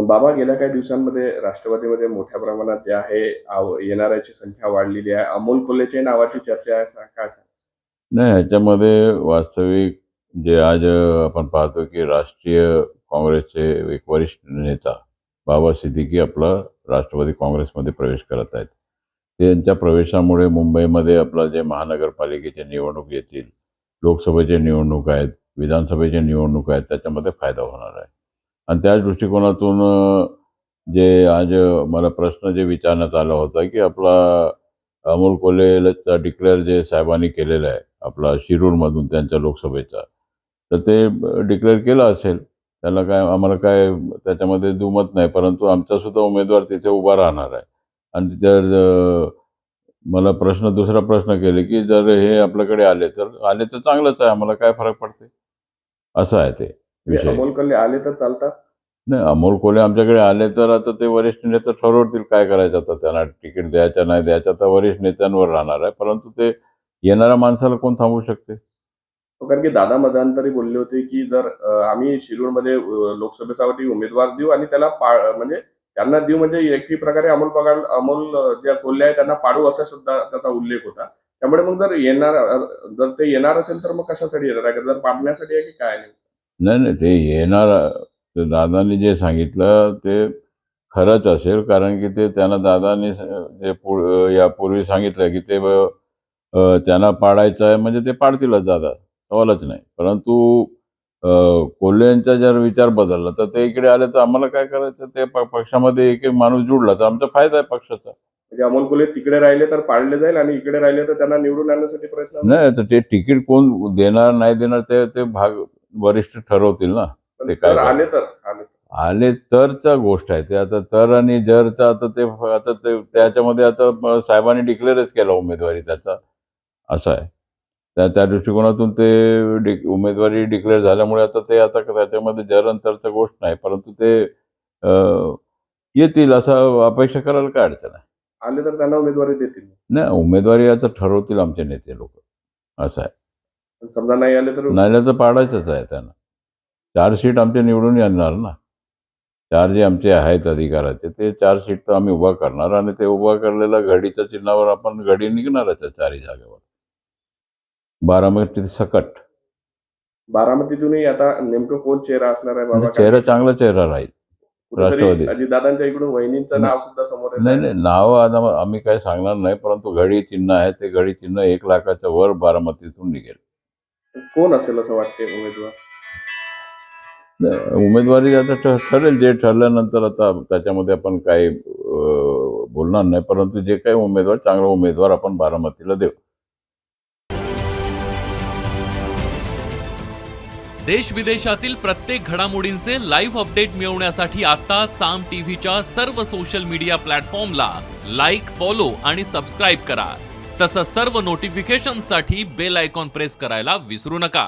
बाबा गेल्या काही दिवसांमध्ये राष्ट्रवादीमध्ये मोठ्या प्रमाणात जे आहे येणाऱ्याची संख्या वाढलेली आहे. अमोल कोल्हेच्या नावाची चर्चा आहे. काय सांगाल? नाही, ह्याच्यामध्ये वास्तविक जे आज आपण पाहतो की राष्ट्रीय काँग्रेसचे एक वरिष्ठ नेता बाबा सिद्दीकी आपला राष्ट्रवादी काँग्रेसमध्ये प्रवेश करत आहेत. त्यांच्या प्रवेशामुळे मुंबईमध्ये आपलं जे महानगरपालिकेचे निवडणूक येतील, लोकसभेचे निवडणूक आहेत, विधानसभेचे निवडणूक आहेत, त्याच्यामध्ये फायदा होणार आहे. आणि त्याच दृष्टिकोनातून जे आज मला प्रश्न जे विचारण्यात आला होता की आपला अमोल कोल्हेचा डिक्लेअर जे साहेबांनी केलेला आहे आपला शिरूरमधून त्यांच्या लोकसभेचा, तर ते डिक्लेअर केलं असेल. त्याला काय आम्हाला काय त्याच्यामध्ये दुमत नाही, परंतु आमचासुद्धा उमेदवार तिथे उभा राहणार आहे. आणि जर मला दुसरा प्रश्न केले की जर हे आपल्याकडे आले तर चांगलंच आहे, आम्हाला काय फरक पडते, असं आहे ते विषय. अमोल कोल्हे आले तर चालतात? नाही, अमोल कोल्हे आमच्याकडे आले तर आता ते वरिष्ठ नेते ठरवतील काय करायचं. आता त्यांना तिकीट द्यायचं नाही द्यायचं तर वरिष्ठ नेत्यांवर राहणार आहे, परंतु ते येणाऱ्या माणसाला कोण थांबवू शकते. कारण की दादा मध्यंतरी बोलले होते की जर आम्ही शिरूरमध्ये लोकसभेसाठी उमेदवार देऊ आणि त्याला म्हणजे त्यांना देऊ, म्हणजे एकी प्रकारे अमोल जे कोल्हे आहे त्यांना पाडू, असा सुद्धा त्याचा उल्लेख होता. त्यामुळे मग जर ते येणार असेल तर मग कशासाठी येणार आहे? जर पाडण्यासाठी आहे की काय? नाही नाही, ते येणार. ते दादांनी जे सांगितलं ते खरंच असेल, कारण की ते त्यांना दादांनी जे यापूर्वी सांगितलं की ते त्यांना पाडायचं आहे म्हणजे ते पाडतीलच दादा, सवालच नाही. परंतु कोल्हेंचा जर विचार बदलला तर ते इकडे आले तर आम्हाला काय करायचं. ते पक्षामध्ये एक एक माणूस जुडला तर आमचा फायदा आहे पक्षाचा. म्हणजे अमोल कोल्हे तिकडे राहिले तर पाडले जाईल आणि इकडे राहिले तर त्यांना निवडून आणण्यासाठी प्रयत्न होईल. नाही, तर ते तिकीट कोण देणार नाही देणार ते भाग वरिष्ठ ठरवतील ना. ते काय आले आले तरच्या गोष्ट आहे. ते आता तर आणि जरचा आता ते त्याच्यामध्ये आता साहेबांनी डिक्लेअरच केला उमेदवारी त्याचा, असं आहे. त्या दृष्टिकोनातून ते उमेदवारी डिक्लेअर झाल्यामुळे आता त्याच्यामध्ये जर आणि तरचा गोष्ट नाही, परंतु ते येतील असं अपेक्षा करायला काय अडचण आहे. आले तर त्यांना उमेदवारी देतील. नाही, उमेदवारी आता ठरवतील आमचे नेते लोक, असं आहे. समजा नाही आले तर? नाही आलं तर पाडायचंच आहे त्यांना. 4 सीट आमचे निवडून येणार ना. 4 जे आमचे आहेत अधिकाराचे ते 4 सीट तर आम्ही उभा करणार आणि ते उभा करलेल्या घडीच्या चिन्हावर आपण घडी निघणारच आहे 4ही जागेवर. बारामती सकट. बारामतीतूनही आता नेमकं कोण चेहरा असणार आहे बाबा? चेहरा चांगला चेहरा राहील राष्ट्रवादी. अजितदादांच्या इकडून वहिनींचं नाव सुद्धा समोर नाही नाही, नाव आम्ही काय सांगणार नाही, परंतु घडी चिन्ह आहे. ते घडी चिन्ह 1 लाखाच्या वर बारामतीतून निघेल. कोण असेल असं वाटते उमेदवार? उमेदवारी आता ठरेल. जे ठरल्यानंतर आता त्याच्यामध्ये आपण काही बोलणार नाही, परंतु जे काही उमेदवार चांगला उमेदवार आपण बारामतीला देऊ. देश विदेशातील प्रत्येक घडामोडींचे लाईव्ह अपडेट मिळवण्यासाठी आता साम टीव्हीच्या सर्व सोशल मीडिया प्लॅटफॉर्मला लाईक, फॉलो आणि सबस्क्राईब करा. तसंच सर्व नोटिफिकेशनसाठी बेल आयकॉन प्रेस करायला विसरू नका.